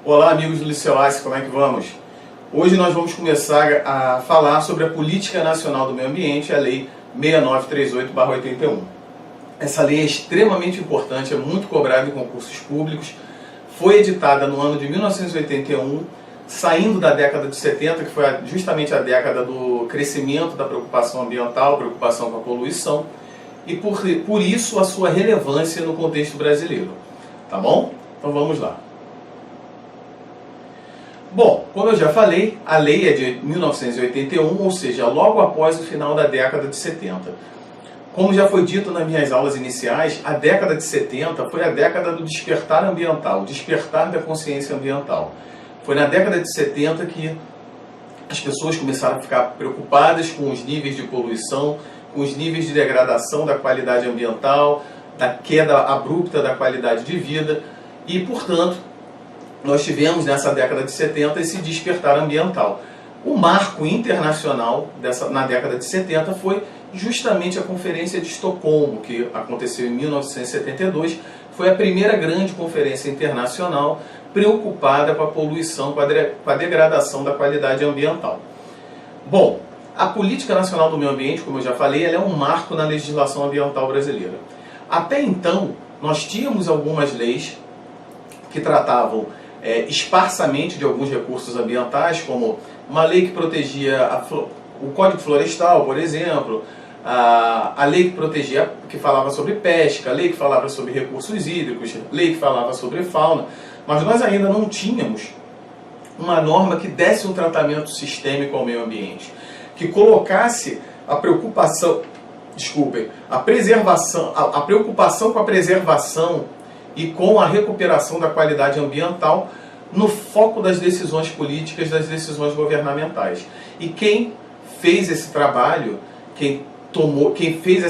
Olá, amigos do Liceu ACE, como é que vamos? Hoje nós vamos começar a falar sobre a Política Nacional do Meio Ambiente, a Lei 6938/81. Essa lei é extremamente importante, é muito cobrada em concursos públicos, foi editada no ano de 1981, saindo da década de 70, que foi justamente a década do crescimento da preocupação ambiental, preocupação com a poluição, e por isso a sua relevância no contexto brasileiro. Tá bom? Então vamos lá. Bom, como eu já falei, a lei é de 1981, ou seja, logo após o final da década de 70. Como já foi dito nas minhas aulas iniciais, a década de 70 foi a década do despertar ambiental, o despertar da consciência ambiental. Foi na década de 70 que as pessoas começaram a ficar preocupadas com os níveis de poluição, com os níveis de degradação da qualidade ambiental, da queda abrupta da qualidade de vida e, portanto, nós tivemos nessa década de 70 esse despertar ambiental. O marco internacional na década de 70 foi justamente a Conferência de Estocolmo, que aconteceu em 1972, foi a primeira grande conferência internacional preocupada com a poluição, com a degradação da qualidade ambiental. Bom, a Política Nacional do Meio Ambiente, como eu já falei, ela é um marco na legislação ambiental brasileira. Até então, nós tínhamos algumas leis que tratavam esparsamente de alguns recursos ambientais, como uma lei que protegia o Código Florestal, por exemplo, a lei que falava sobre pesca, a lei que falava sobre recursos hídricos, a lei que falava sobre fauna, mas nós ainda não tínhamos uma norma que desse um tratamento sistêmico ao meio ambiente, que colocasse a preocupação com a preservação e com a recuperação da qualidade ambiental no foco das decisões políticas, das decisões governamentais. E quem fez esse trabalho, quem teve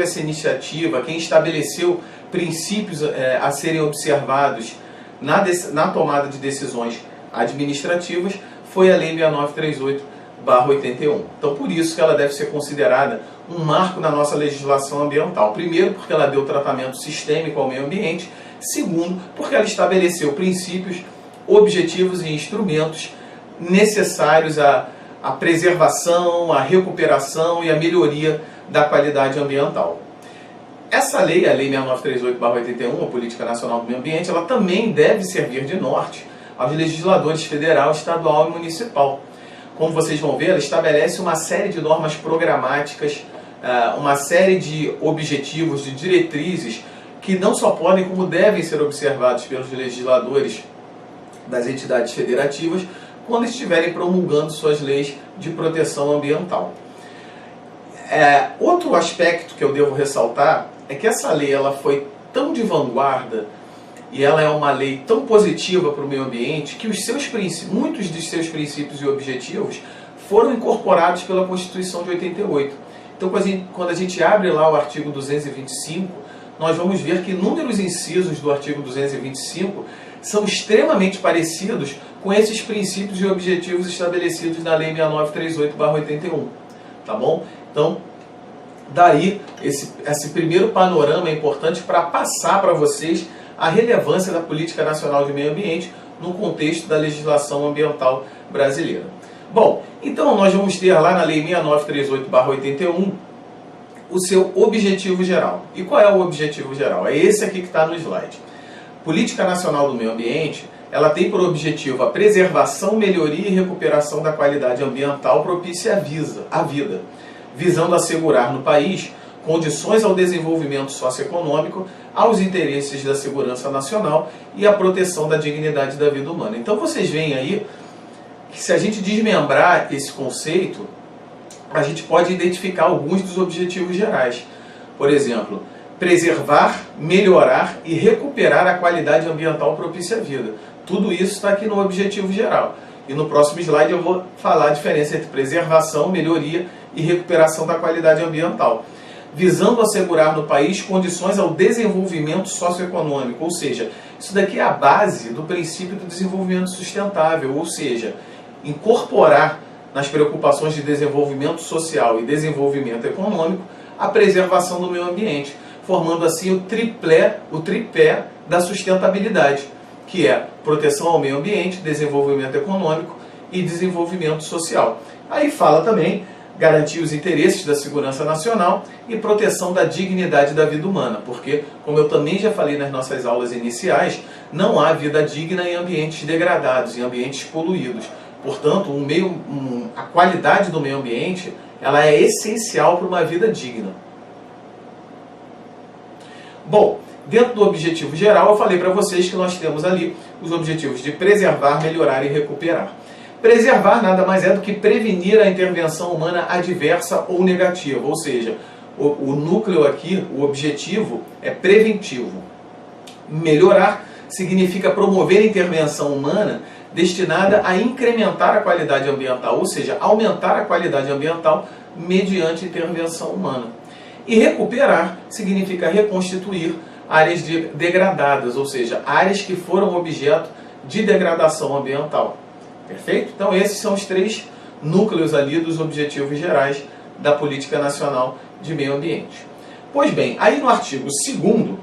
essa iniciativa, quem estabeleceu princípios a serem observados na tomada de decisões administrativas, foi a Lei 6938/81. Então, por isso que ela deve ser considerada um marco na nossa legislação ambiental. Primeiro, porque ela deu tratamento sistêmico ao meio ambiente. Segundo, porque ela estabeleceu princípios, objetivos e instrumentos necessários à preservação, à recuperação e à melhoria da qualidade ambiental. Essa lei, a Lei 6938/81, a Política Nacional do Meio Ambiente, ela também deve servir de norte aos legisladores federal, estadual e municipal. Como vocês vão ver, ela estabelece uma série de normas programáticas, uma série de objetivos, de diretrizes, que não só podem, como devem ser observados pelos legisladores das entidades federativas quando estiverem promulgando suas leis de proteção ambiental. Outro aspecto que eu devo ressaltar é que essa lei ela foi tão de vanguarda e ela é uma lei tão positiva para o meio ambiente que muitos dos seus princípios e objetivos foram incorporados pela Constituição de 88. Então, quando a gente abre lá o artigo 225, nós vamos ver que inúmeros incisos do artigo 225 são extremamente parecidos com esses princípios e objetivos estabelecidos na Lei 6938/81. Tá bom? Então, daí, esse primeiro panorama é importante para passar para vocês a relevância da Política Nacional de Meio Ambiente no contexto da legislação ambiental brasileira. Bom, então nós vamos ter lá na Lei 6938/81 o seu objetivo geral. E qual é o objetivo geral? É esse aqui que está no slide. Política Nacional do Meio Ambiente, ela tem por objetivo a preservação, melhoria e recuperação da qualidade ambiental propícia à vida, visando assegurar no país condições ao desenvolvimento socioeconômico, aos interesses da segurança nacional e à proteção da dignidade da vida humana. Então vocês veem aí que se a gente desmembrar esse conceito, a gente pode identificar alguns dos objetivos gerais. Por exemplo, preservar, melhorar e recuperar a qualidade ambiental propícia à vida. Tudo isso está aqui no objetivo geral. E no próximo slide eu vou falar a diferença entre preservação, melhoria e recuperação da qualidade ambiental, visando assegurar no país condições ao desenvolvimento socioeconômico, ou seja, isso daqui é a base do princípio do desenvolvimento sustentável, ou seja, incorporar nas preocupações de desenvolvimento social e desenvolvimento econômico a preservação do meio ambiente, formando assim o tripé da sustentabilidade. que é proteção ao meio ambiente, desenvolvimento econômico e desenvolvimento social. Aí fala também garantir os interesses da segurança nacional e proteção da dignidade da vida humana, porque, como eu também já falei nas nossas aulas iniciais, não há vida digna em ambientes degradados, em ambientes poluídos. Portanto, a qualidade do meio ambiente ela é essencial para uma vida digna. Bom, dentro do objetivo geral, eu falei para vocês que nós temos ali os objetivos de preservar, melhorar e recuperar. Preservar nada mais é do que prevenir a intervenção humana adversa ou negativa, ou seja, o núcleo aqui, o objetivo é preventivo. Melhorar significa promover a intervenção humana destinada a incrementar a qualidade ambiental, ou seja, aumentar a qualidade ambiental mediante intervenção humana. E recuperar significa reconstituir áreas degradadas, ou seja, áreas que foram objeto de degradação ambiental. Perfeito? Então esses são os 3 núcleos ali dos objetivos gerais da Política Nacional de Meio Ambiente. Pois bem, aí no artigo 2º,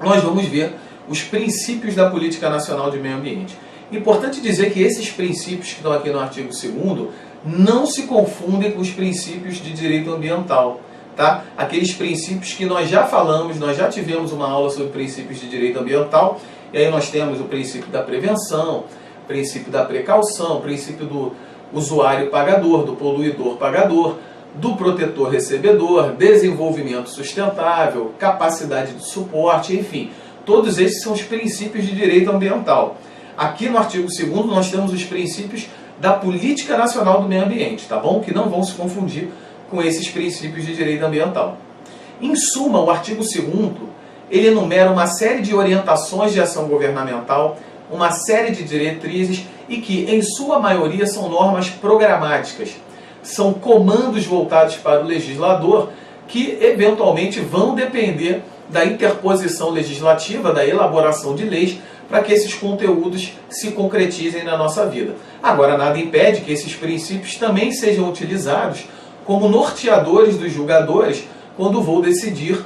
nós vamos ver os princípios da Política Nacional de Meio Ambiente. Importante dizer que esses princípios que estão aqui no artigo 2º não se confundem com os princípios de direito ambiental. Tá? Aqueles princípios que nós já falamos, nós já tivemos uma aula sobre princípios de direito ambiental, e aí nós temos o princípio da prevenção, o princípio da precaução, o princípio do usuário pagador, do poluidor pagador, do protetor recebedor, desenvolvimento sustentável, capacidade de suporte, enfim. Todos esses são os princípios de direito ambiental. Aqui no artigo 2º nós temos os princípios da Política Nacional do Meio Ambiente, tá bom? Que não vão se confundir com esses princípios de direito ambiental. Em suma, o artigo 2º, ele enumera uma série de orientações de ação governamental, uma série de diretrizes e que, em sua maioria, são normas programáticas. São comandos voltados para o legislador que, eventualmente, vão depender da interposição legislativa, da elaboração de leis, para que esses conteúdos se concretizem na nossa vida. Agora, nada impede que esses princípios também sejam utilizados como norteadores dos julgadores quando vou decidir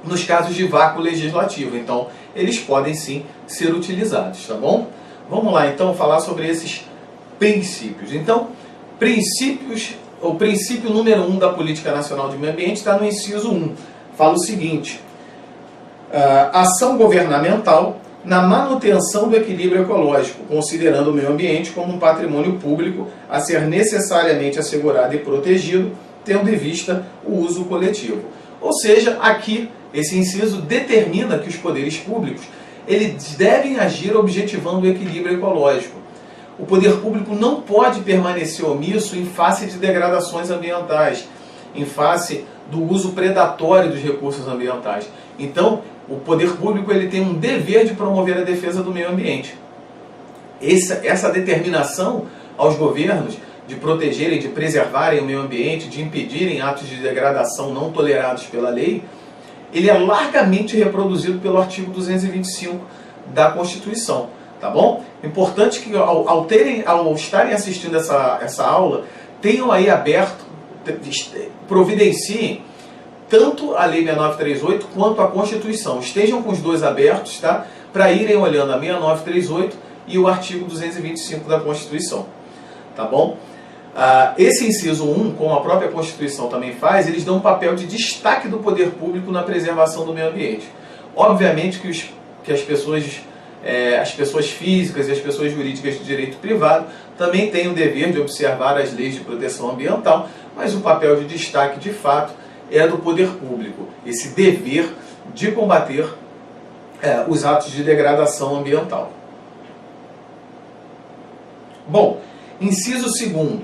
nos casos de vácuo legislativo. Então, eles podem sim ser utilizados, tá bom? Vamos lá então falar sobre esses princípios. Então, o princípio número 1 da Política Nacional de Meio Ambiente está no inciso 1. Fala o seguinte: ação governamental na manutenção do equilíbrio ecológico, considerando o meio ambiente como um patrimônio público a ser necessariamente assegurado e protegido, tendo em vista o uso coletivo. Ou seja, aqui esse inciso determina que os poderes públicos eles devem agir objetivando o equilíbrio ecológico. O poder público não pode permanecer omisso em face de degradações ambientais, em face do uso predatório dos recursos ambientais. Então, o poder público ele tem um dever de promover a defesa do meio ambiente. Essa determinação aos governos de protegerem, de preservarem o meio ambiente, de impedirem atos de degradação não tolerados pela lei, ele é largamente reproduzido pelo artigo 225 da Constituição. Tá bom? Importante que ao estarem assistindo essa aula, tenham aí aberto, providenciem tanto a Lei 6938 quanto a Constituição. Estejam com os dois abertos, tá? Para irem olhando a 6938 e o artigo 225 da Constituição. Tá bom? Esse inciso 1, como a própria Constituição também faz, eles dão um papel de destaque do poder público na preservação do meio ambiente. Obviamente que as pessoas físicas e as pessoas jurídicas de direito privado também têm o dever de observar as leis de proteção ambiental, mas o papel de destaque, de fato, é do poder público, esse dever de combater os atos de degradação ambiental. Bom, inciso 2º,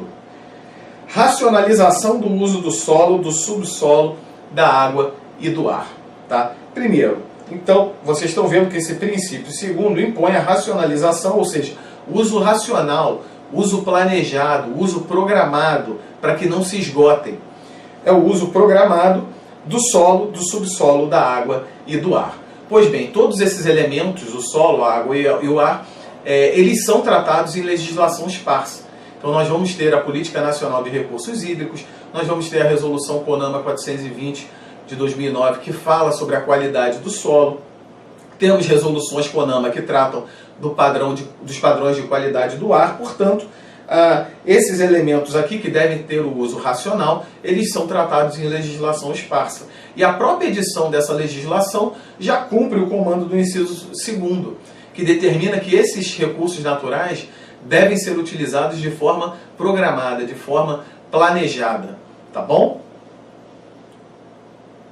racionalização do uso do solo, do subsolo, da água e do ar. Tá? Primeiro, então, vocês estão vendo que esse princípio 2º impõe a racionalização, ou seja, uso racional, uso planejado, uso programado, para que não se esgotem. É o uso programado do solo, do subsolo, da água e do ar. Pois bem, todos esses elementos, o solo, a água e o ar, eles são tratados em legislação esparsa. Então nós vamos ter a Política Nacional de Recursos Hídricos, nós vamos ter a Resolução CONAMA 420 de 2009, que fala sobre a qualidade do solo. Temos resoluções CONAMA que tratam dos padrões de qualidade do ar, portanto, esses elementos aqui que devem ter o uso racional, eles são tratados em legislação esparsa. E a própria edição dessa legislação já cumpre o comando do inciso 2º, que determina que esses recursos naturais devem ser utilizados de forma programada, de forma planejada, tá bom?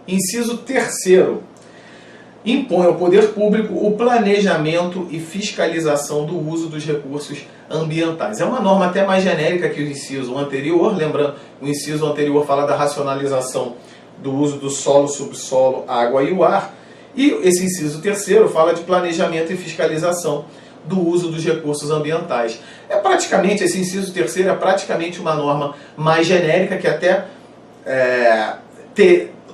Inciso 3º. Impõe ao poder público o planejamento e fiscalização do uso dos recursos ambientais. É uma norma até mais genérica que o inciso anterior, lembrando, o inciso anterior fala da racionalização do uso do solo, subsolo, água e o ar, e esse inciso 3º fala de planejamento e fiscalização do uso dos recursos ambientais. Esse inciso 3º é praticamente uma norma mais genérica que até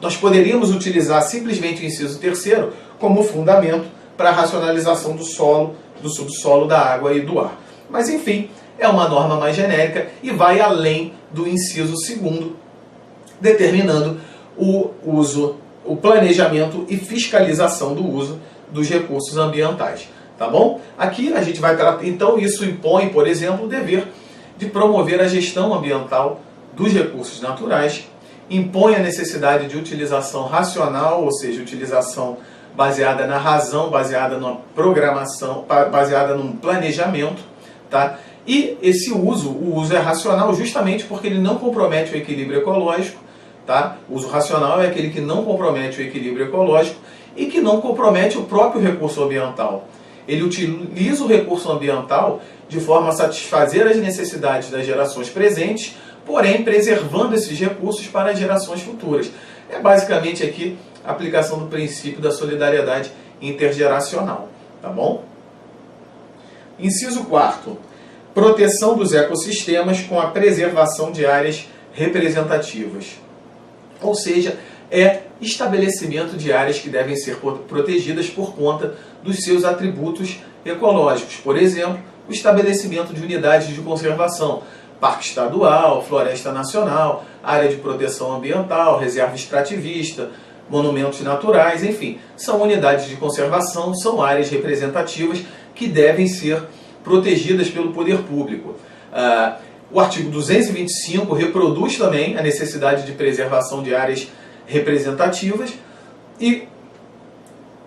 nós poderíamos utilizar simplesmente o inciso 3º como fundamento para a racionalização do solo, do subsolo, da água e do ar. Mas, enfim, é uma norma mais genérica e vai além do inciso 2º, determinando o planejamento e fiscalização do uso dos recursos ambientais. Tá bom? Aqui a gente vai tratar, então isso impõe, por exemplo, o dever de promover a gestão ambiental dos recursos naturais, impõe a necessidade de utilização racional, ou seja, utilização baseada na razão, baseada na programação, baseada num planejamento, tá? E esse o uso é racional justamente porque ele não compromete o equilíbrio ecológico, tá? O uso racional é aquele que não compromete o equilíbrio ecológico e que não compromete o próprio recurso ambiental. Ele utiliza o recurso ambiental de forma a satisfazer as necessidades das gerações presentes, porém preservando esses recursos para as gerações futuras. É basicamente aqui a aplicação do princípio da solidariedade intergeracional, tá bom? Inciso 4º. Proteção dos ecossistemas com a preservação de áreas representativas. Ou seja, é estabelecimento de áreas que devem ser protegidas por conta dos seus atributos ecológicos. Por exemplo, o estabelecimento de unidades de conservação, parque estadual, floresta nacional, área de proteção ambiental, reserva extrativista, monumentos naturais, enfim, são unidades de conservação, são áreas representativas que devem ser protegidas pelo poder público. O artigo 225 reproduz também a necessidade de preservação de áreas representativas e,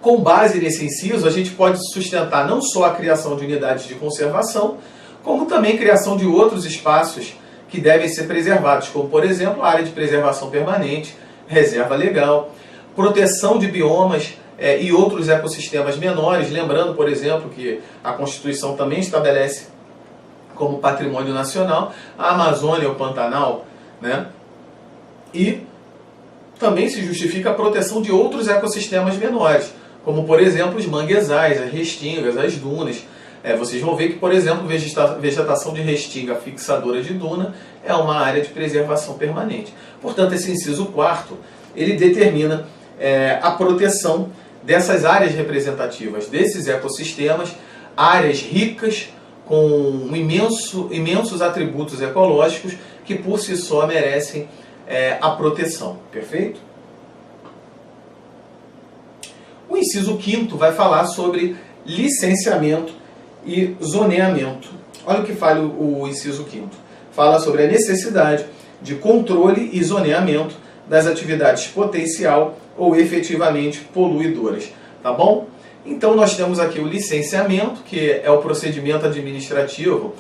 com base nesse inciso, a gente pode sustentar não só a criação de unidades de conservação, como também criação de outros espaços que devem ser preservados, como, por exemplo, a área de preservação permanente, reserva legal, proteção de biomas e outros ecossistemas menores, lembrando, por exemplo, que a Constituição também estabelece como patrimônio nacional a Amazônia, o Pantanal, né? E também se justifica a proteção de outros ecossistemas menores, como, por exemplo, os manguezais, as restingas, as dunas. Vocês vão ver que, por exemplo, vegetação de restinga fixadora de duna é uma área de preservação permanente. Portanto, esse inciso 4º, ele determina a proteção dessas áreas representativas, desses ecossistemas, áreas ricas com imensos atributos ecológicos que por si só merecem a proteção. Perfeito? O inciso 5º vai falar sobre licenciamento e zoneamento. Olha o que fala o inciso 5º. Fala sobre a necessidade de controle e zoneamento das atividades potencial ou efetivamente poluidoras. Tá bom? Então nós temos aqui o licenciamento, que é o procedimento administrativo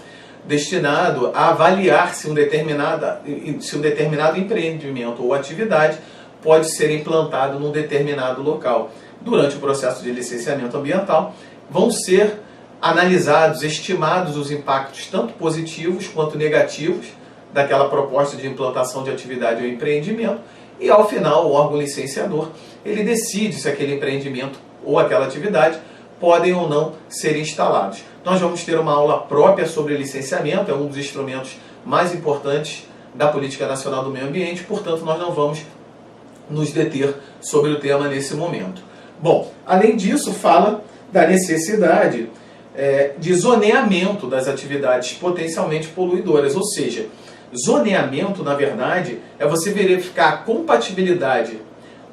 destinado a avaliar se um determinado empreendimento ou atividade pode ser implantado num determinado local. Durante o processo de licenciamento ambiental, vão ser analisados, estimados os impactos tanto positivos quanto negativos daquela proposta de implantação de atividade ou empreendimento, e ao final o órgão licenciador ele decide se aquele empreendimento ou aquela atividade podem ou não ser instalados. Nós vamos ter uma aula própria sobre licenciamento, é um dos instrumentos mais importantes da Política Nacional do Meio Ambiente, portanto nós não vamos nos deter sobre o tema nesse momento. Bom, além disso, fala da necessidade de zoneamento das atividades potencialmente poluidoras, ou seja, zoneamento, na verdade, é você verificar a compatibilidade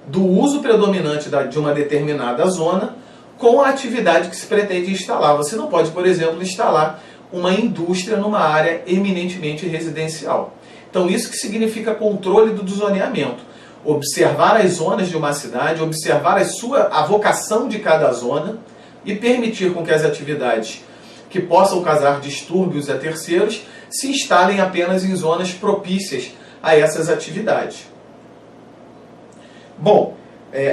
do uso predominante de uma determinada zona com a atividade que se pretende instalar. Você não pode, por exemplo, instalar uma indústria numa área eminentemente residencial. Então isso que significa controle do zoneamento. Observar as zonas de uma cidade, observar a vocação de cada zona e permitir com que as atividades que possam causar distúrbios a terceiros se instalem apenas em zonas propícias a essas atividades. Bom,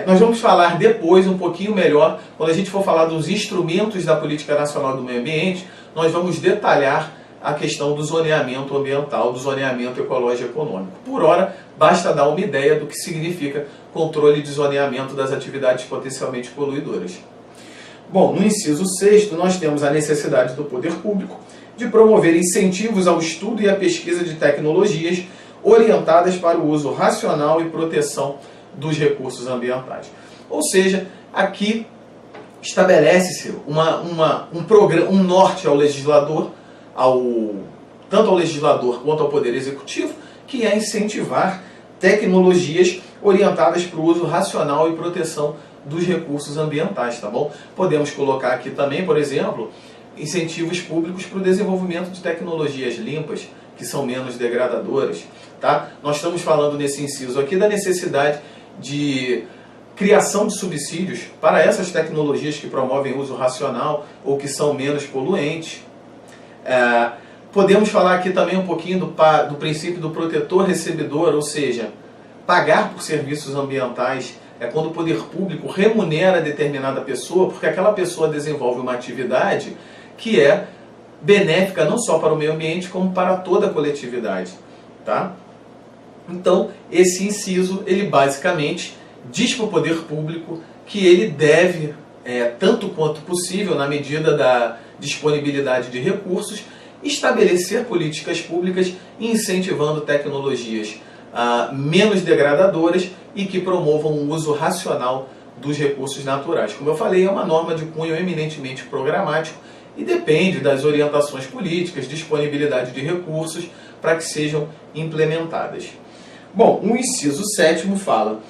nós vamos falar depois um pouquinho melhor, quando a gente for falar dos instrumentos da Política Nacional do Meio Ambiente, nós vamos detalhar a questão do zoneamento ambiental, do zoneamento ecológico e econômico. Por hora, basta dar uma ideia do que significa controle de zoneamento das atividades potencialmente poluidoras. Bom, no inciso 6º, nós temos a necessidade do poder público de promover incentivos ao estudo e à pesquisa de tecnologias orientadas para o uso racional e proteção dos recursos ambientais. Ou seja, aqui estabelece-se um norte ao legislador, tanto ao legislador quanto ao Poder Executivo, que é incentivar tecnologias orientadas para o uso racional e proteção dos recursos ambientais, tá bom? Podemos colocar aqui também, por exemplo, incentivos públicos para o desenvolvimento de tecnologias limpas, que são menos degradadoras, tá? Nós estamos falando nesse inciso aqui da necessidade de criação de subsídios para essas tecnologias que promovem uso racional ou que são menos poluentes. Podemos falar aqui também um pouquinho do princípio do protetor-recebedor, ou seja, pagar por serviços ambientais é quando o poder público remunera determinada pessoa, porque aquela pessoa desenvolve uma atividade que é benéfica não só para o meio ambiente, como para toda a coletividade. Tá? Então, esse inciso, ele basicamente diz para o poder público que ele deve, tanto quanto possível, na medida da disponibilidade de recursos, estabelecer políticas públicas incentivando tecnologias menos degradadoras e que promovam o uso racional dos recursos naturais. Como eu falei, é uma norma de cunho eminentemente programático e depende das orientações políticas, disponibilidade de recursos para que sejam implementadas. Bom, o inciso 7º fala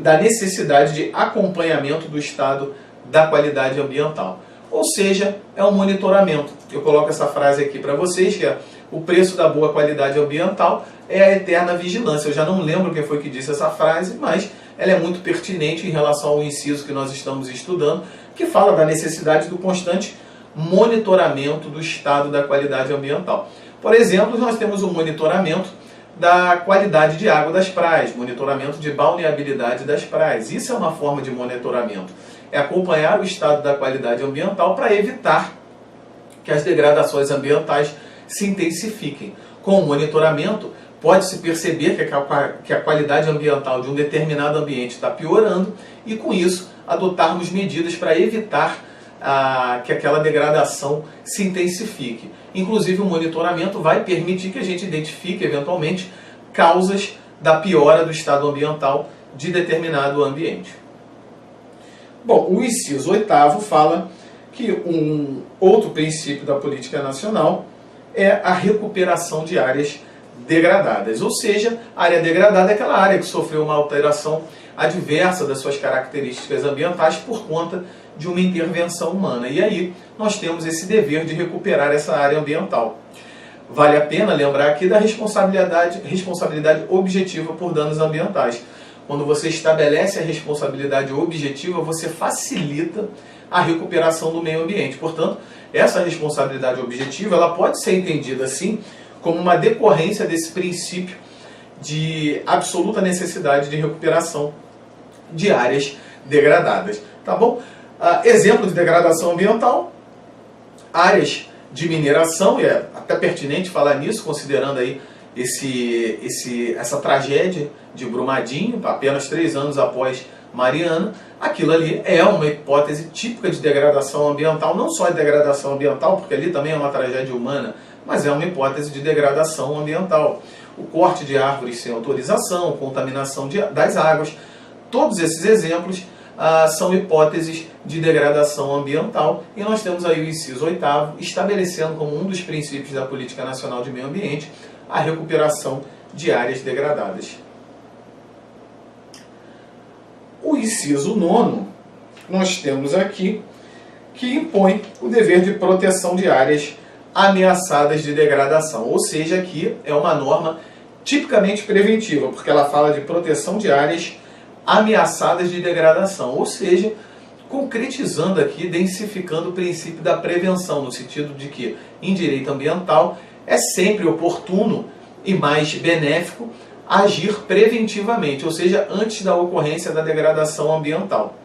da necessidade de acompanhamento do estado da qualidade ambiental. Ou seja, é um monitoramento. Eu coloco essa frase aqui para vocês, que é: o preço da boa qualidade ambiental é a eterna vigilância. Eu já não lembro quem foi que disse essa frase, mas ela é muito pertinente em relação ao inciso que nós estamos estudando, que fala da necessidade do constante monitoramento do estado da qualidade ambiental. Por exemplo, nós temos o monitoramento da qualidade de água das praias, monitoramento de balneabilidade das praias. Isso é uma forma de monitoramento. É acompanhar o estado da qualidade ambiental para evitar que as degradações ambientais se intensifiquem. Com o monitoramento, pode-se perceber que a qualidade ambiental de um determinado ambiente está piorando e, com isso, adotarmos medidas para evitar que aquela degradação se intensifique. Inclusive, o monitoramento vai permitir que a gente identifique, eventualmente, causas da piora do estado ambiental de determinado ambiente. Bom, o inciso 8º fala que um outro princípio da política nacional é a recuperação de áreas degradadas. Ou seja, a área degradada é aquela área que sofreu uma alteração adversa das suas características ambientais por conta de uma intervenção humana. E aí nós temos esse dever de recuperar essa área ambiental. Vale a pena lembrar aqui da responsabilidade objetiva por danos ambientais. Quando você estabelece a responsabilidade objetiva, você facilita a recuperação do meio ambiente. Portanto, essa responsabilidade objetiva ela pode ser entendida assim como uma decorrência desse princípio de absoluta necessidade de recuperação de áreas degradadas. Tá bom? Exemplo de degradação ambiental, áreas de mineração, e é até pertinente falar nisso, considerando aí essa tragédia de Brumadinho, apenas 3 anos após Mariana. Aquilo ali é uma hipótese típica de degradação ambiental, não só de degradação ambiental, porque ali também é uma tragédia humana, mas é uma hipótese de degradação ambiental. O corte de árvores sem autorização, contaminação das águas, todos esses exemplos são hipóteses de degradação ambiental, e nós temos aí o inciso 8º estabelecendo como um dos princípios da Política Nacional de Meio Ambiente a recuperação de áreas degradadas. O inciso 9º nós temos aqui que impõe o dever de proteção de áreas ameaçadas de degradação. Ou seja, aqui é uma norma tipicamente preventiva, porque ela fala de proteção de áreas ameaçadas de degradação. Ou seja, concretizando aqui, densificando o princípio da prevenção, no sentido de que, em direito ambiental, é sempre oportuno e mais benéfico agir preventivamente, ou seja, antes da ocorrência da degradação ambiental.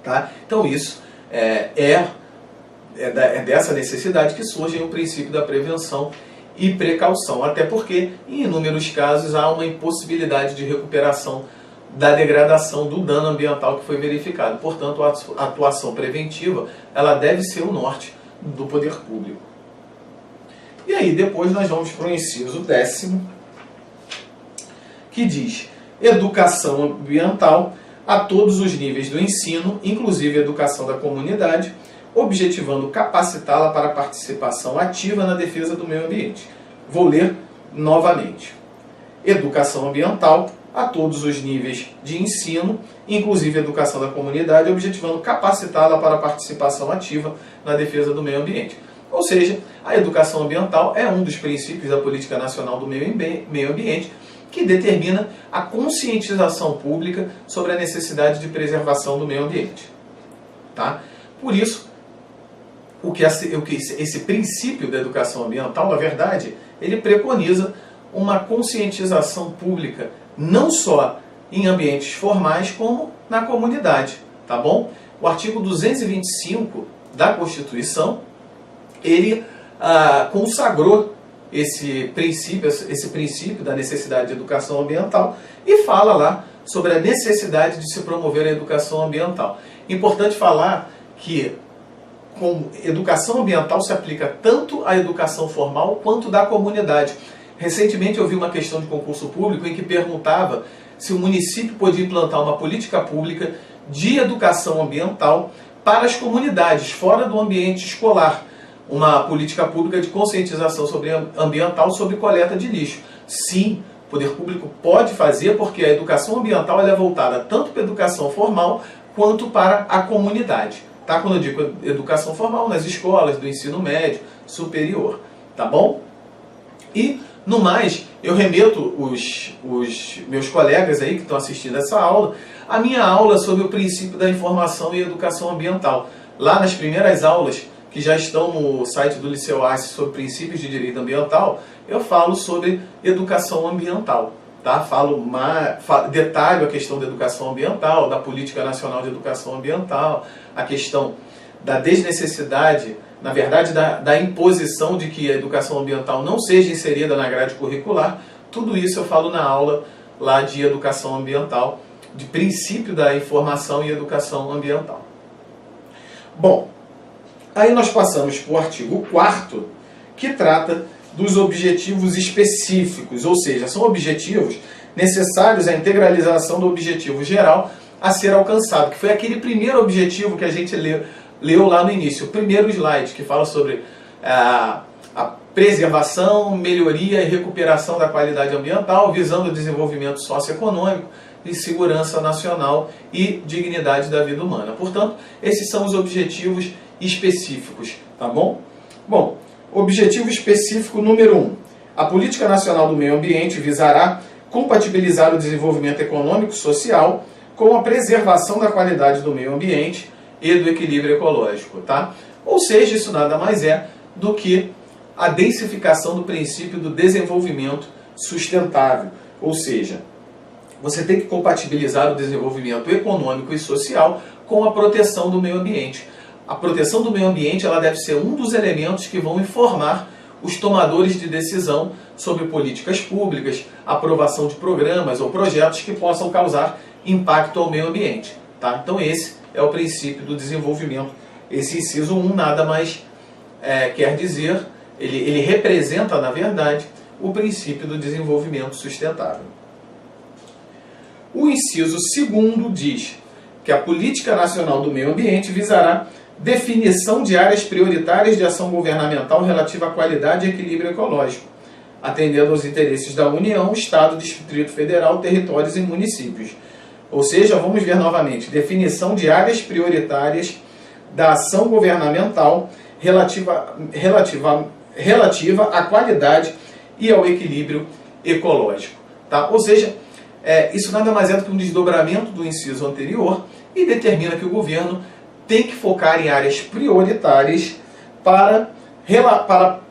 Tá? Então isso é dessa necessidade que surge o princípio da prevenção e precaução, até porque em inúmeros casos há uma impossibilidade de recuperação da degradação do dano ambiental que foi verificado. Portanto, a atuação preventiva ela deve ser o norte do poder público. E aí depois nós vamos para o inciso 10º, que diz: educação ambiental a todos os níveis do ensino, inclusive a educação da comunidade, objetivando capacitá-la para a participação ativa na defesa do meio ambiente. Vou ler novamente. Educação ambiental a todos os níveis de ensino, inclusive a educação da comunidade, objetivando capacitá-la para a participação ativa na defesa do meio ambiente. Ou seja, a educação ambiental é um dos princípios da Política Nacional do Meio Ambiente, que determina a conscientização pública sobre a necessidade de preservação do meio ambiente. Tá? Por isso, esse princípio da educação ambiental, na verdade, ele preconiza uma conscientização pública, não só em ambientes formais, como na comunidade. Tá bom? O artigo 225 da Constituição, ele consagrou esse princípio da necessidade de educação ambiental e fala lá sobre a necessidade de se promover a educação ambiental. Importante falar que com educação ambiental se aplica tanto à educação formal quanto da comunidade. Recentemente eu vi uma questão de concurso público em que perguntava se o município podia implantar uma política pública de educação ambiental para as comunidades, fora do ambiente escolar. Uma política pública de conscientização ambiental sobre coleta de lixo. Sim, o poder público pode fazer, porque a educação ambiental ela é voltada tanto para a educação formal quanto para a comunidade. Tá? Quando eu digo educação formal, nas escolas do ensino médio, superior. Tá bom? E, no mais, eu remeto os meus colegas aí que estão assistindo essa aula, a minha aula sobre o princípio da informação e educação ambiental. Lá nas primeiras aulas, que já estão no site do Liceu Arce sobre princípios de direito ambiental, eu falo sobre educação ambiental. Tá? Detalho a questão da educação ambiental, da Política Nacional de Educação Ambiental, a questão da desnecessidade, na verdade, da imposição de que a educação ambiental não seja inserida na grade curricular. Tudo isso eu falo na aula lá de educação ambiental, de princípio da informação e educação ambiental. Bom, aí nós passamos para o artigo 4º, que trata dos objetivos específicos, ou seja, são objetivos necessários à integralização do objetivo geral a ser alcançado, que foi aquele primeiro objetivo que a gente leu lá no início, o primeiro slide, que fala sobre a preservação, melhoria e recuperação da qualidade ambiental, visando o desenvolvimento socioeconômico e segurança nacional e dignidade da vida humana. Portanto, esses são os objetivos específicos, tá bom? Bom, objetivo específico número 1. A Política Nacional do Meio Ambiente visará compatibilizar o desenvolvimento econômico e social com a preservação da qualidade do meio ambiente e do equilíbrio ecológico, tá? Ou seja, isso nada mais é do que a densificação do princípio do desenvolvimento sustentável, ou seja, você tem que compatibilizar o desenvolvimento econômico e social com a proteção do meio ambiente. A proteção do meio ambiente ela deve ser um dos elementos que vão informar os tomadores de decisão sobre políticas públicas, aprovação de programas ou projetos que possam causar impacto ao meio ambiente. Tá? Então esse é o princípio do desenvolvimento. Esse inciso 1 nada mais quer dizer, ele representa, na verdade, o princípio do desenvolvimento sustentável. O inciso 2º diz que a Política Nacional do Meio Ambiente visará definição de áreas prioritárias de ação governamental relativa à qualidade e equilíbrio ecológico, atendendo aos interesses da União, Estado, Distrito Federal, territórios e municípios. Ou seja, vamos ver novamente, definição de áreas prioritárias da ação governamental relativa à qualidade e ao equilíbrio ecológico. Tá? Ou seja, isso nada mais é do que um desdobramento do inciso anterior e determina que o governo tem que focar em áreas prioritárias para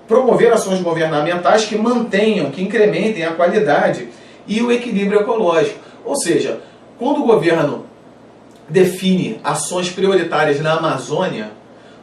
promover ações governamentais que mantenham, que incrementem a qualidade e o equilíbrio ecológico. Ou seja, quando o governo define ações prioritárias na Amazônia,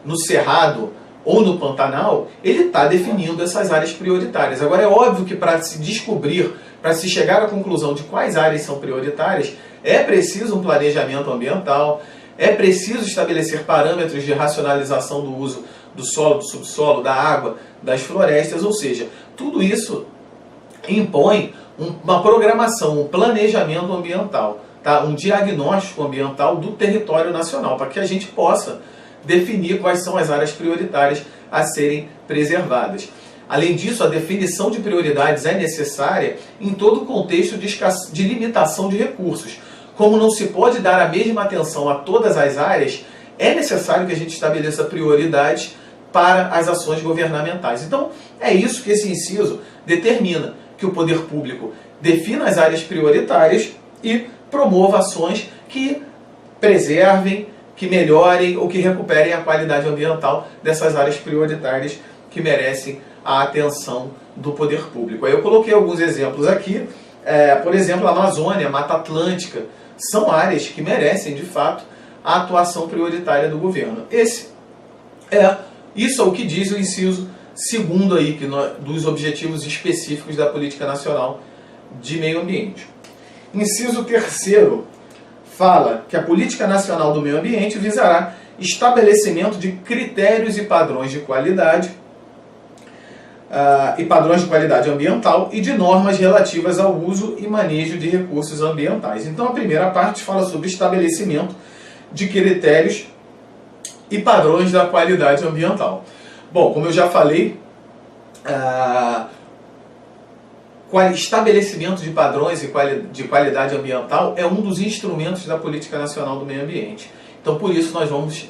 no Cerrado ou no Pantanal, ele está definindo essas áreas prioritárias. Agora é óbvio que para se descobrir, para se chegar à conclusão de quais áreas são prioritárias, é preciso um planejamento ambiental, é preciso estabelecer parâmetros de racionalização do uso do solo, do subsolo, da água, das florestas, ou seja, tudo isso impõe uma programação, um planejamento ambiental, tá? Um diagnóstico ambiental do território nacional, para que a gente possa definir quais são as áreas prioritárias a serem preservadas. Além disso, a definição de prioridades é necessária em todo o contexto de limitação de recursos. Como não se pode dar a mesma atenção a todas as áreas, é necessário que a gente estabeleça prioridades para as ações governamentais. Então, é isso que esse inciso determina, que o poder público defina as áreas prioritárias e promova ações que preservem, que melhorem ou que recuperem a qualidade ambiental dessas áreas prioritárias que merecem a atenção do poder público. Aí eu coloquei alguns exemplos aqui, por exemplo, a Amazônia, a Mata Atlântica, são áreas que merecem, de fato, a atuação prioritária do governo. Isso é o que diz o inciso segundo aí, dos objetivos específicos da Política Nacional de Meio Ambiente. Inciso terceiro fala que a Política Nacional do Meio Ambiente visará estabelecimento de critérios e padrões de qualidade ambiental e de normas relativas ao uso e manejo de recursos ambientais. Então a primeira parte fala sobre estabelecimento de critérios e padrões da qualidade ambiental. Bom, como eu já falei, estabelecimento de padrões de qualidade ambiental é um dos instrumentos da Política Nacional do Meio Ambiente. Então, por isso, nós vamos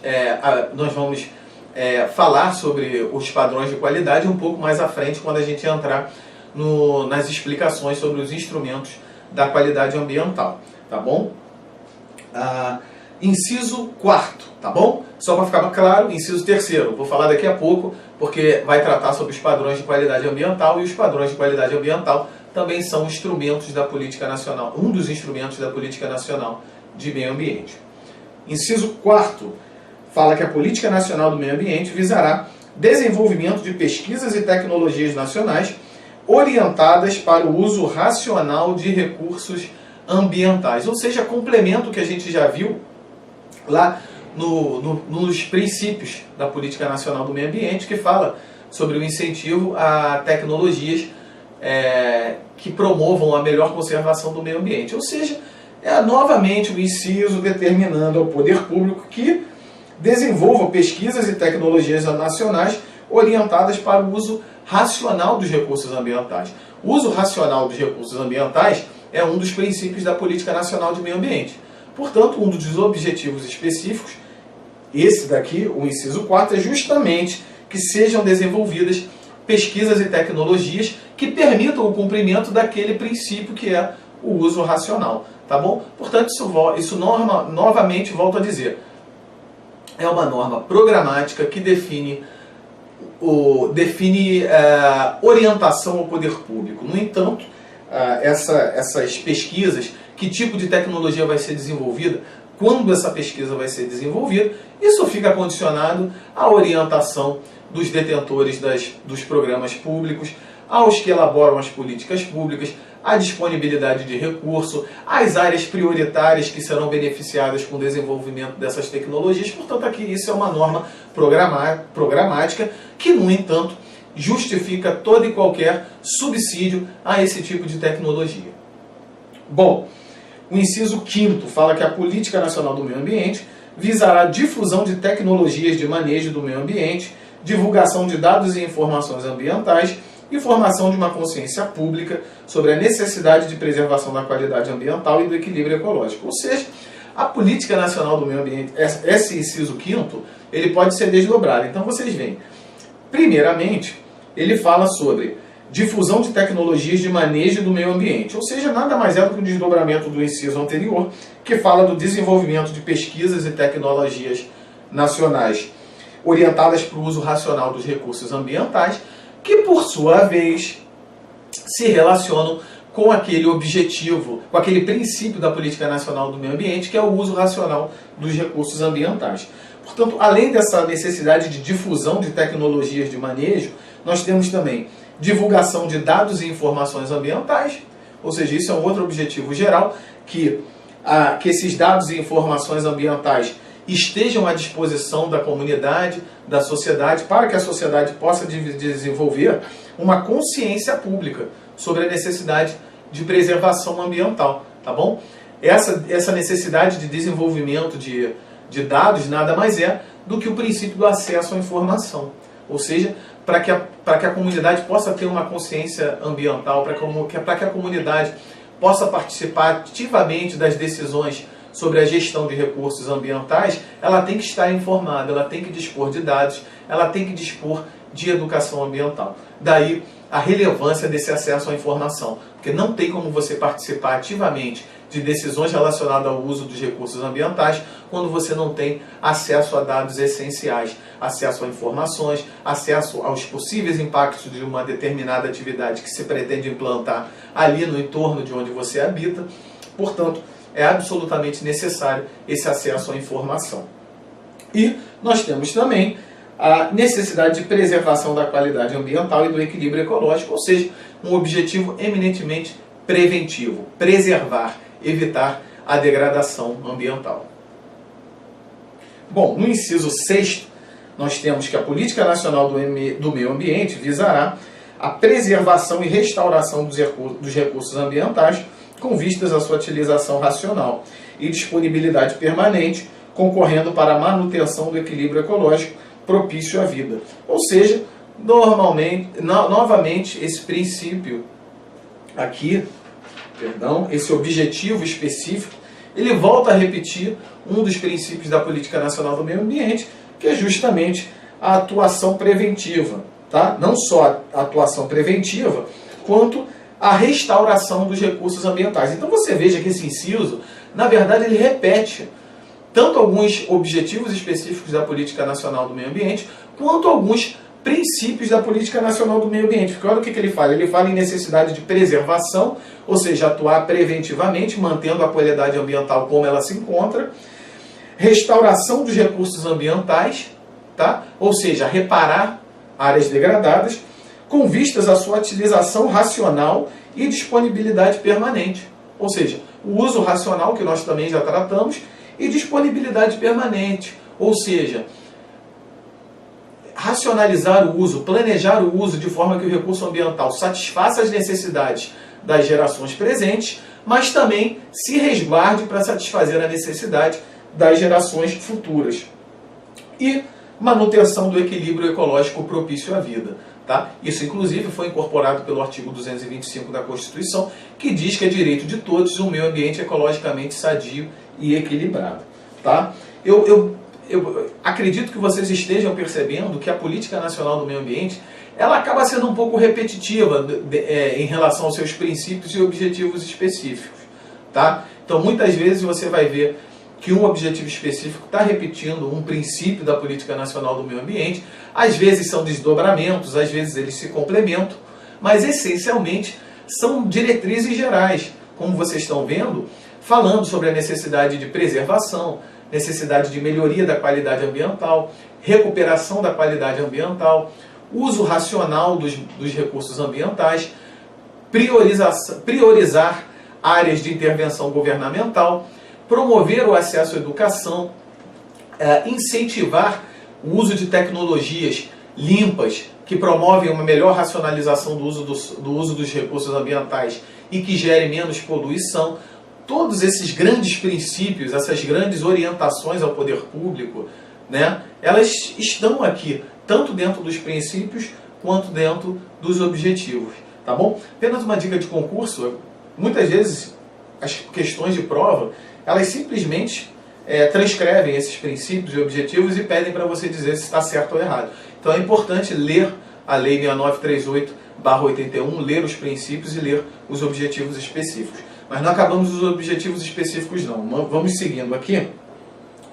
falar sobre os padrões de qualidade um pouco mais à frente, quando a gente entrar nas explicações sobre os instrumentos da qualidade ambiental. Tá bom? Inciso 4º, tá bom? Só para ficar claro, inciso 3º, vou falar daqui a pouco, porque vai tratar sobre os padrões de qualidade ambiental, e os padrões de qualidade ambiental também são instrumentos da Política Nacional, um dos instrumentos da Política Nacional de Meio Ambiente. Inciso 4º, fala que a Política Nacional do Meio Ambiente visará desenvolvimento de pesquisas e tecnologias nacionais orientadas para o uso racional de recursos ambientais, ou seja, complemento que a gente já viu lá nos princípios da Política Nacional do Meio Ambiente, que fala sobre o incentivo a tecnologias que promovam a melhor conservação do meio ambiente. Ou seja, novamente o inciso determinando ao poder público que desenvolva pesquisas e tecnologias nacionais orientadas para o uso racional dos recursos ambientais. O uso racional dos recursos ambientais é um dos princípios da Política Nacional de Meio Ambiente. Portanto, um dos objetivos específicos, esse daqui, o inciso 4º, é justamente que sejam desenvolvidas pesquisas e tecnologias que permitam o cumprimento daquele princípio que é o uso racional. Tá bom? Portanto, isso novamente, volto a dizer, é uma norma programática que define orientação ao poder público. No entanto, essas pesquisas, que tipo de tecnologia vai ser desenvolvida, quando essa pesquisa vai ser desenvolvida, isso fica condicionado à orientação dos detentores dos programas públicos, aos que elaboram as políticas públicas, à disponibilidade de recurso, às áreas prioritárias que serão beneficiadas com o desenvolvimento dessas tecnologias. Portanto, aqui isso é uma norma programática que, no entanto, justifica todo e qualquer subsídio a esse tipo de tecnologia. Bom, o inciso 5º fala que a Política Nacional do Meio Ambiente visará a difusão de tecnologias de manejo do meio ambiente, divulgação de dados e informações ambientais e formação de uma consciência pública sobre a necessidade de preservação da qualidade ambiental e do equilíbrio ecológico. Ou seja, a Política Nacional do Meio Ambiente, esse inciso 5º, ele pode ser desdobrado. Então vocês veem, primeiramente, ele fala sobre difusão de tecnologias de manejo do meio ambiente, ou seja, nada mais é do que um desdobramento do inciso anterior, que fala do desenvolvimento de pesquisas e tecnologias nacionais orientadas para o uso racional dos recursos ambientais, que por sua vez se relacionam com aquele objetivo, com aquele princípio da Política Nacional do Meio Ambiente, que é o uso racional dos recursos ambientais. Portanto, além dessa necessidade de difusão de tecnologias de manejo, nós temos também divulgação de dados e informações ambientais, ou seja, isso é um outro objetivo geral, que esses dados e informações ambientais estejam à disposição da comunidade, da sociedade, para que a sociedade possa desenvolver uma consciência pública sobre a necessidade de preservação ambiental, tá bom? Essa necessidade de desenvolvimento de dados nada mais é do que o princípio do acesso à informação, ou seja, para que a comunidade possa ter uma consciência ambiental, para que a comunidade possa participar ativamente das decisões sobre a gestão de recursos ambientais, ela tem que estar informada, ela tem que dispor de dados, ela tem que dispor de educação ambiental. Daí a relevância desse acesso à informação, porque não tem como você participar ativamente de decisões relacionadas ao uso dos recursos ambientais quando você não tem acesso a dados essenciais, acesso a informações, acesso aos possíveis impactos de uma determinada atividade que se pretende implantar ali no entorno de onde você habita. Portanto, é absolutamente necessário esse acesso à informação. E nós temos também a necessidade de preservação da qualidade ambiental e do equilíbrio ecológico, ou seja, um objetivo eminentemente preventivo, preservar, evitar a degradação ambiental. Bom, no inciso 6º, nós temos que a Política Nacional do Meio Ambiente visará a preservação e restauração dos recursos ambientais com vistas à sua utilização racional e disponibilidade permanente, concorrendo para a manutenção do equilíbrio ecológico propício à vida. Ou seja, novamente, esse princípio aqui, esse objetivo específico, ele volta a repetir um dos princípios da Política Nacional do Meio Ambiente, que é justamente a atuação preventiva. Tá? Não só a atuação preventiva, quanto a restauração dos recursos ambientais. Então você veja que esse inciso, na verdade, ele repete tanto alguns objetivos específicos da Política Nacional do Meio Ambiente, quanto alguns princípios da Política Nacional do Meio Ambiente. Porque olha o que ele fala. Ele fala em necessidade de preservação, ou seja, atuar preventivamente, mantendo a qualidade ambiental como ela se encontra. Restauração dos recursos ambientais, tá? Ou seja, reparar áreas degradadas, com vistas à sua utilização racional e disponibilidade permanente. Ou seja, o uso racional, que nós também já tratamos, e disponibilidade permanente. Ou seja, racionalizar o uso, planejar o uso de forma que o recurso ambiental satisfaça as necessidades das gerações presentes, mas também se resguarde para satisfazer a necessidade das gerações futuras. E manutenção do equilíbrio ecológico propício à vida. Tá? Isso, inclusive, foi incorporado pelo artigo 225 da Constituição, que diz que é direito de todos um meio ambiente ecologicamente sadio e equilibrado. Tá? Eu acredito que vocês estejam percebendo que a Política Nacional do Meio Ambiente ela acaba sendo um pouco repetitiva em relação aos seus princípios e objetivos específicos. Tá? Então, muitas vezes você vai ver que um objetivo específico está repetindo um princípio da Política Nacional do Meio Ambiente. Às vezes são desdobramentos, às vezes eles se complementam, mas essencialmente são diretrizes gerais, como vocês estão vendo, falando sobre a necessidade de preservação, necessidade de melhoria da qualidade ambiental, recuperação da qualidade ambiental, uso racional dos recursos ambientais, priorizar áreas de intervenção governamental, promover o acesso à educação, incentivar o uso de tecnologias limpas que promovem uma melhor racionalização do uso dos recursos ambientais e que gerem menos poluição. Todos esses grandes princípios, essas grandes orientações ao poder público, né, elas estão aqui, tanto dentro dos princípios quanto dentro dos objetivos, tá bom? Apenas uma dica de concurso: muitas vezes as questões de prova, elas simplesmente transcrevem esses princípios e objetivos e pedem para você dizer se está certo ou errado. Então é importante ler a Lei 6938/81, ler os princípios e ler os objetivos específicos. Mas não acabamos os objetivos específicos não. Vamos seguindo aqui.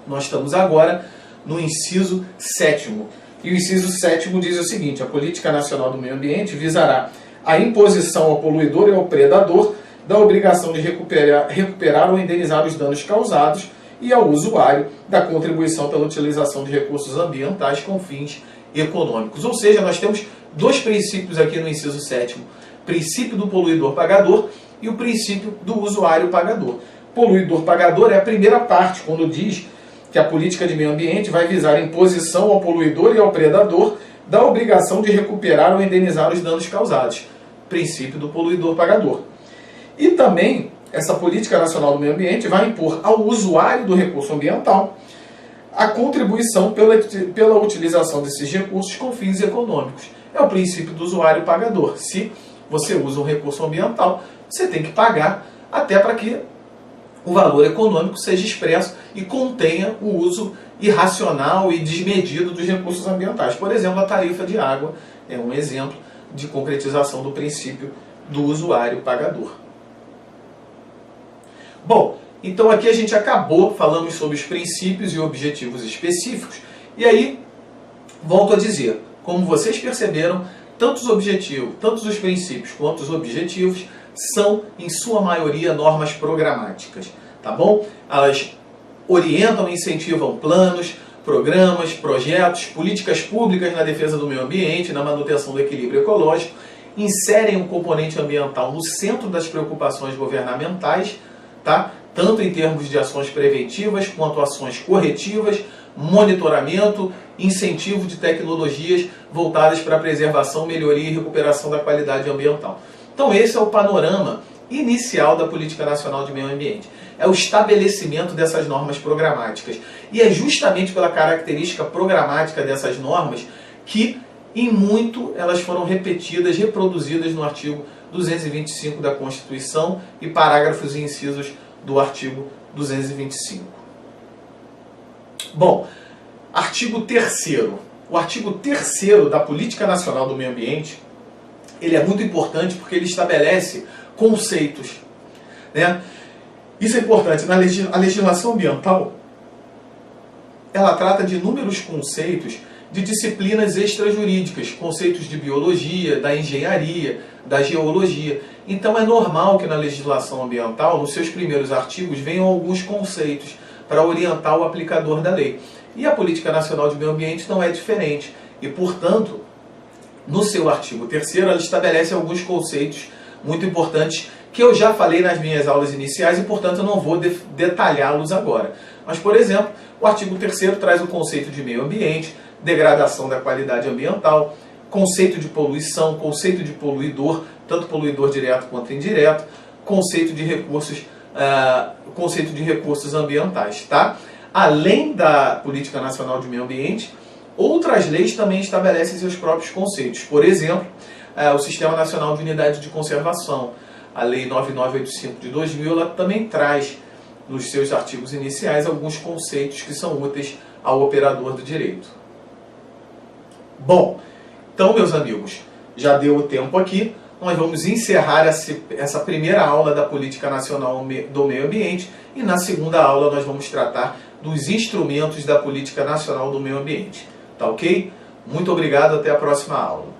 Nós estamos agora no inciso 7º. E o inciso 7º diz o seguinte: a Política Nacional do Meio Ambiente visará a imposição ao poluidor e ao predador da obrigação de recuperar ou indenizar os danos causados e ao usuário da contribuição pela utilização de recursos ambientais com fins econômicos. Ou seja, nós temos dois princípios aqui no inciso 7º. Princípio do poluidor pagador e o princípio do usuário pagador. Poluidor pagador é a primeira parte, quando diz que a política de meio ambiente vai visar a imposição ao poluidor e ao predador da obrigação de recuperar ou indenizar os danos causados. Princípio do poluidor pagador. E também, essa Política Nacional do Meio Ambiente vai impor ao usuário do recurso ambiental a contribuição pela utilização desses recursos com fins econômicos. É o princípio do usuário pagador. Se você usa um recurso ambiental, você tem que pagar até para que o valor econômico seja expresso e contenha o uso irracional e desmedido dos recursos ambientais. Por exemplo, a tarifa de água é um exemplo de concretização do princípio do usuário pagador. Bom, então aqui a gente acabou, falamos sobre os princípios e objetivos específicos, e aí, volto a dizer, como vocês perceberam, tanto os princípios quanto os objetivos são, em sua maioria, normas programáticas, tá bom? Elas orientam e incentivam planos, programas, projetos, políticas públicas na defesa do meio ambiente, na manutenção do equilíbrio ecológico, inserem o componente ambiental no centro das preocupações governamentais, tá? Tanto em termos de ações preventivas quanto ações corretivas, monitoramento, incentivo de tecnologias voltadas para a preservação, melhoria e recuperação da qualidade ambiental. Então esse é o panorama inicial da Política Nacional de Meio Ambiente. É o estabelecimento dessas normas programáticas. E é justamente pela característica programática dessas normas que, em muito, elas foram repetidas, reproduzidas no artigo 225 da Constituição e parágrafos e incisos do artigo 225. Bom, artigo 3º. O artigo 3º da Política Nacional do Meio Ambiente, ele é muito importante porque ele estabelece conceitos, né? Isso é importante. A legislação ambiental, ela trata de inúmeros conceitos de disciplinas extrajurídicas, conceitos de biologia, da engenharia, da geologia. Então é normal que na legislação ambiental, nos seus primeiros artigos, venham alguns conceitos para orientar o aplicador da lei. E a Política Nacional de Meio Ambiente não é diferente. E, portanto, no seu artigo 3º, ela estabelece alguns conceitos muito importantes que eu já falei nas minhas aulas iniciais e, portanto, eu não vou detalhá-los agora. Mas, por exemplo, o artigo 3º traz o conceito de meio ambiente, degradação da qualidade ambiental, conceito de poluição, conceito de poluidor, tanto poluidor direto quanto indireto, conceito de recursos ambientais, tá? Além da Política Nacional de Meio Ambiente, outras leis também estabelecem seus próprios conceitos. Por exemplo, o Sistema Nacional de Unidade de Conservação, a Lei 9985 de 2000, ela também traz nos seus artigos iniciais alguns conceitos que são úteis ao operador do direito. Bom, então, meus amigos, já deu o tempo aqui. Nós vamos encerrar essa primeira aula da Política Nacional do Meio Ambiente e na segunda aula nós vamos tratar dos instrumentos da Política Nacional do Meio Ambiente. Tá ok? Muito obrigado, até a próxima aula.